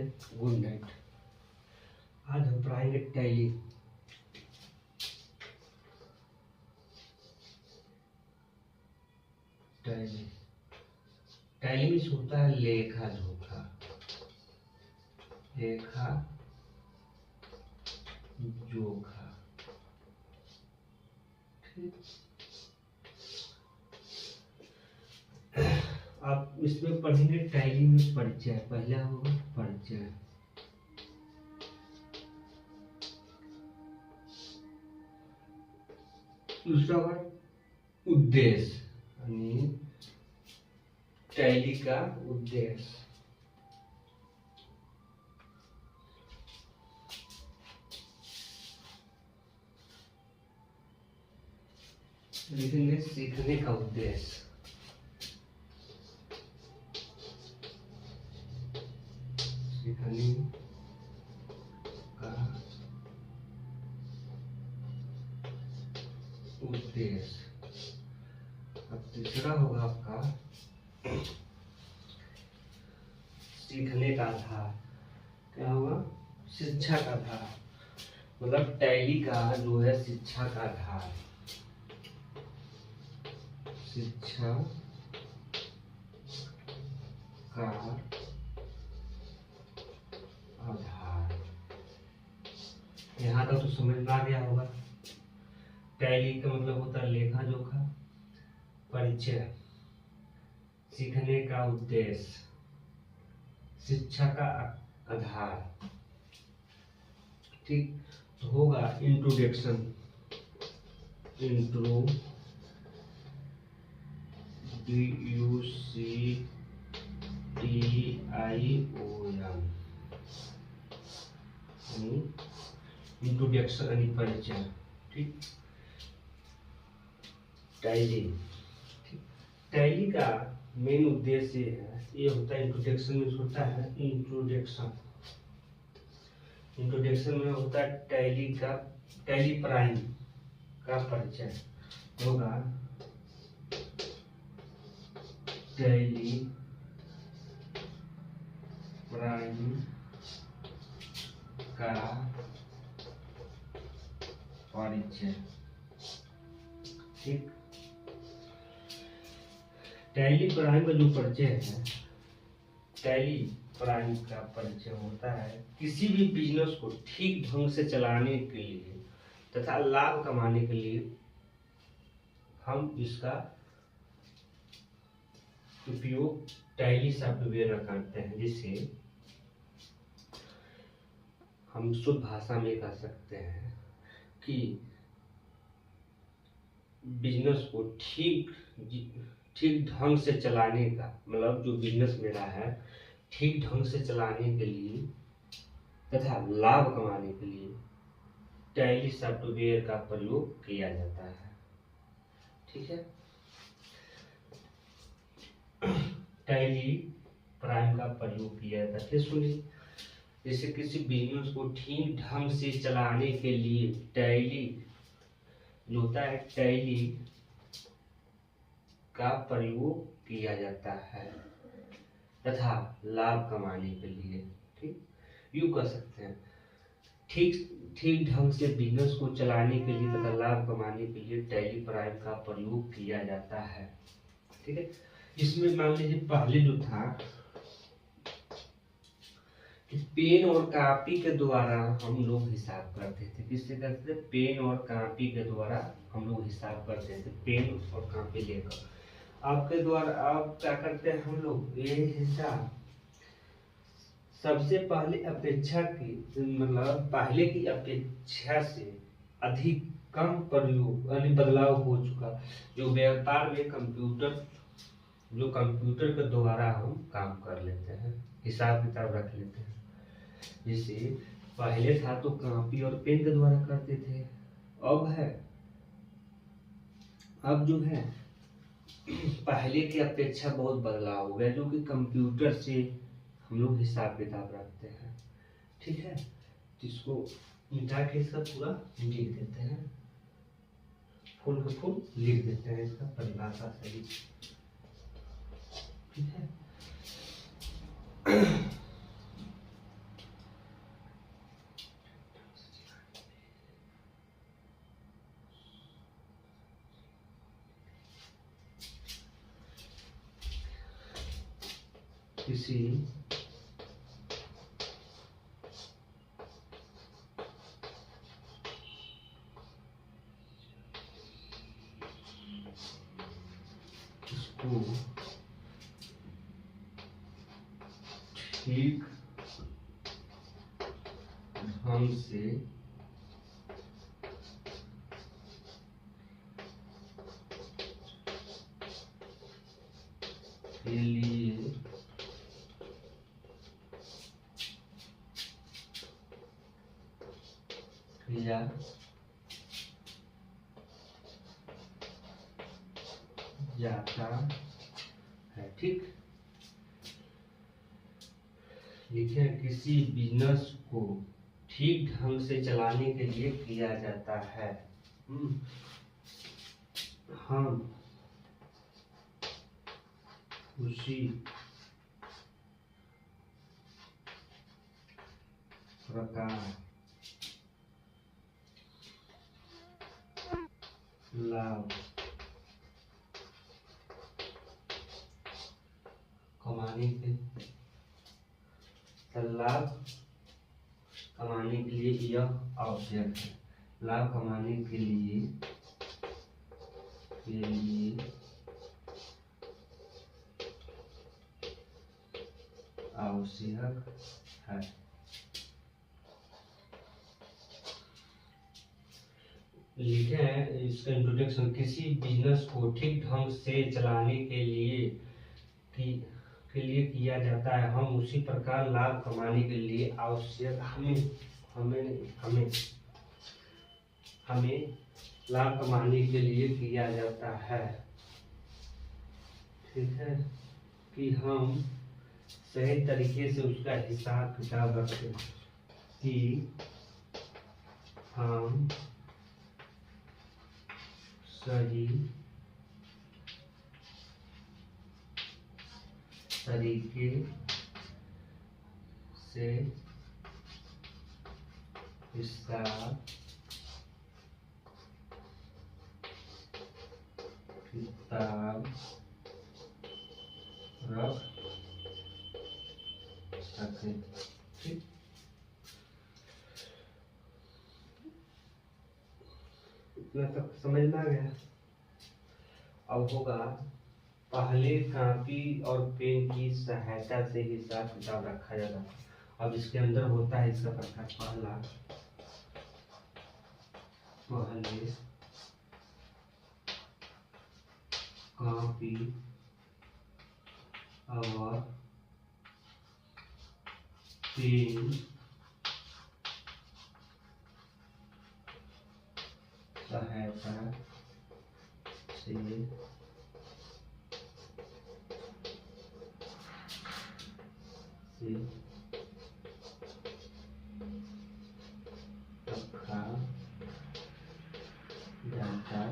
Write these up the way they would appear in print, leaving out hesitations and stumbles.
Good night. आज हम पढ़ाएंगे टैली। टैली टैली में होता है लेखा जोखा, लेखा जोखा। ठीक, आप इसमें पढ़ेंगे टैली में परिचय। पहला होगा परिचय, दूसरा होगा उद्देश्य, यानी टैली का उद्देश्य। लिखेंगे सीखने का उद्देश्य, सीखने का उद्देश्य। अब तीसरा होगा आपका सीखने का आधार। क्या होगा? शिक्षा का आधार, मतलब टैली का जो है शिक्षा का आधार, शिक्षा का आधार। यहाँ तक तो समझ में आ गया होगा। टैली का मतलब होता है लेखा जोखा, परिचय, सीखने का उद्देश्य, शिक्षा का आधार। ठीक, तो होगा इंट्रोडक्शन, इंट्रो इंट्रोडक्शन यानी परिचय। ठीक, टैली। टैली का मेन उद्देश्य है, ये होता है इंट्रोडक्शन में होता है इंट्रोडक्शन। इंट्रोडक्शन में होता है टैली का, टैली प्राइम का परिचय होगा। टैली प्राइम का परिचय। ठीक, टैली प्राइम का जो परिचय है, टैली प्राइम का परिचय होता है किसी भी बिजनेस को ठीक ढंग से चलाने के लिए तथा लाभ कमाने के लिए हम इसका उपयोग टैली सॉफ्टवेयर में करते हैं, जिसे हम शुद्ध भाषा में कह सकते हैं कि बिजनेस को ठीक ढंग से चलाने का, मतलब जो बिजनेस मेरा है ठीक ढंग से चलाने के लिए तथा लाभ कमाने के लिए टैली सॉफ्टवेयर का प्रयोग किया जाता है। ठीक है, टैली प्राइम का प्रयोग किया जाता है। फिर सुनिए, जैसे किसी बिजनेस को ठीक ढंग से चलाने के लिए टैली जो होता है, टैली का प्रयोग किया जाता है तथा लाभ कमाने के लिए। ठीक, यूँ कह सकते हैं ठीक ढंग से बिजनेस को चलाने के लिए तथा लाभ कमाने के लिए टैली प्राइम का प्रयोग किया जाता है। ठीक है, इसमें मान लीजिए पहले जो था कि पेन और कॉपी के द्वारा हम लोग हिसाब करते थे। किससे करते थे? पेन और कॉपी के द्वारा हम लोग हिसाब करते थे, पेन और कॉपी लेकर। आपके द्वारा आप क्या करते हैं, हम लोग ये हिसाब सबसे पहले अपेक्षा की, मतलब पहले की अपेक्षा से अधिक कम प्रयोग यानी बदलाव हो चुका। जो व्यापार में कंप्यूटर के द्वारा हम काम कर लेते हैं, हिसाब किताब रख लेते हैं। जैसे पहले था तो कॉपी और पेन के द्वारा करते थे, अब जो है पहले की अपेक्षा बहुत बदलाव हो गया, जो कि कंप्यूटर से हम लोग हिसाब किताब रखते हैं। ठीक है, जिसको मिटा के इसका पूरा लिख देते हैं, फुल का फुल लिख देते हैं, इसका परिभाषा सही। ठीक है, किसी इसको ठीक ढंग से के लिए किया जाता है। ठीक, लिखे किसी बिजनेस को ठीक ढंग से चलाने के लिए किया जाता है। हम उसी प्रकार लाभ कमाने के लाभ कमाने के लिए यह आवश्यक है। लाभ कमाने के लिए आवश्यक है। लिखे हैं इसका इंट्रोडक्शन, किसी बिजनेस को ठीक ढंग से चलाने के लिए किया जाता है। हम उसी प्रकार लाभ कमाने के लिए आवश्यक हमें लाभ कमाने के लिए किया जाता है। ठीक है, कि हम सही तरीके से उसका हिसाब किताब रखें, कि हम सही तरीके से हिसाब किताब रख सकें। ठीक, इतना तक समझ में आ गया। अब होगा पहले कॉपी और पेन की सहायता से हिसाब किताब रखा जाता है। अब इसके अंदर होता है इसका प्रकार, पहले कॉपी और पेन सहायता से रखा जाता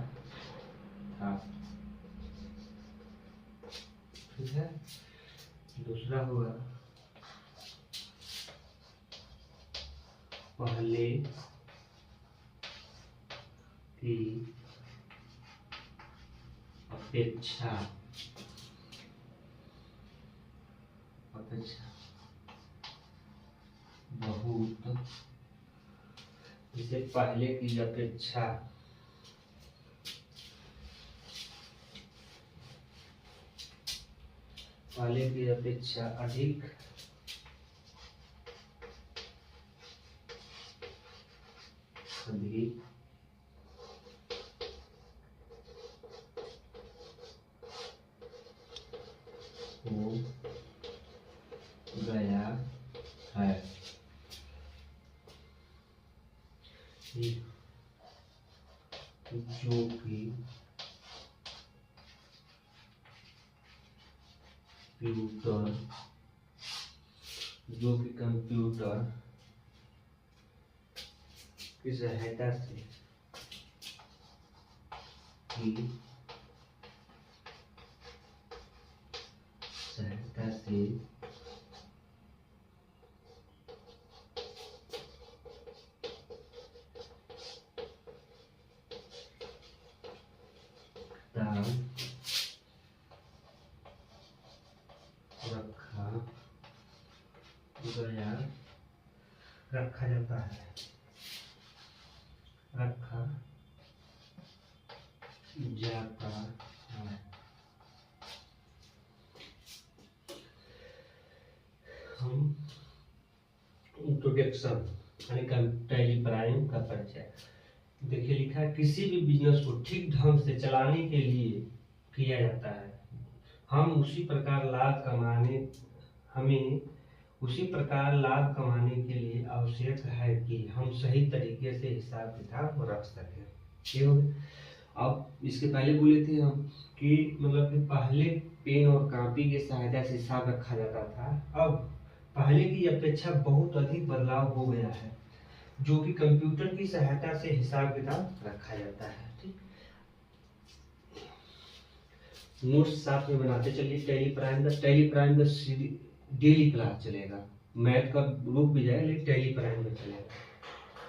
था। ठीक है, दूसरा हुआ पहले की अपेक्षा बहुत, इसे पहले की अपेक्षा अधिक हो गया है। जो कि कंप्यूटर की सहायता से किताब रखा रखा जाता है, रखा जाता है। हम इंट्रोडक्शन यानी टैली प्राइम का परिचय। देखिए लिखा है, किसी भी बिजनेस को ठीक ढंग से चलाने के लिए किया जाता है। हमें उसी प्रकार लाभ कमाने के लिए आवश्यक है कि हम सही तरीके से हिसाब किताब रख सकें। ठीक है। अब इसके पहले बोले थे हम कि मतलब कि पहले पेन और कॉपी की सहायता से हिसाब रखा जाता था। अब पहले की अपेक्षा बहुत अधिक बदलाव हो गया है, जो कि कंप्यूटर की सहायता से हिसाब किताब रखा जाता है। ठीक, नोट्स साथ में बनाते चलिए। टैली प्राइम का डेली क्लास चलेगा, मैथ का ग्रुप भी जाएगा लेकिन टैली प्राइम में चलेगा।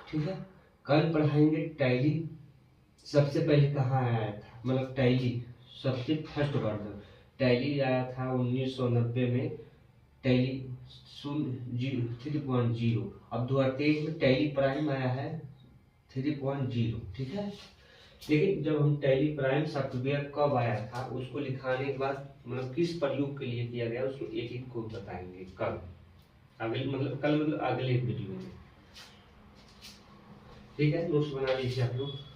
ठीक है, कल पढ़ाएंगे टैली सबसे पहले कहाँ आया था, मतलब टैली सबसे फर्स्ट वर्जन टैली आया था 1990 में, टैली 3.0। अब 2023 में टैली प्राइम आया है 3.0। ठीक है, लेकिन जब हम टैली प्राइम सॉफ्टवेयर कब आया था उसको लिखाने के बाद मतलब किस प्रयोग के लिए किया गया उसको एक एक को बताएंगे कल, कल मतलब अगले वीडियो में। ठीक है, नोट्स बना लीजिए आप लोग।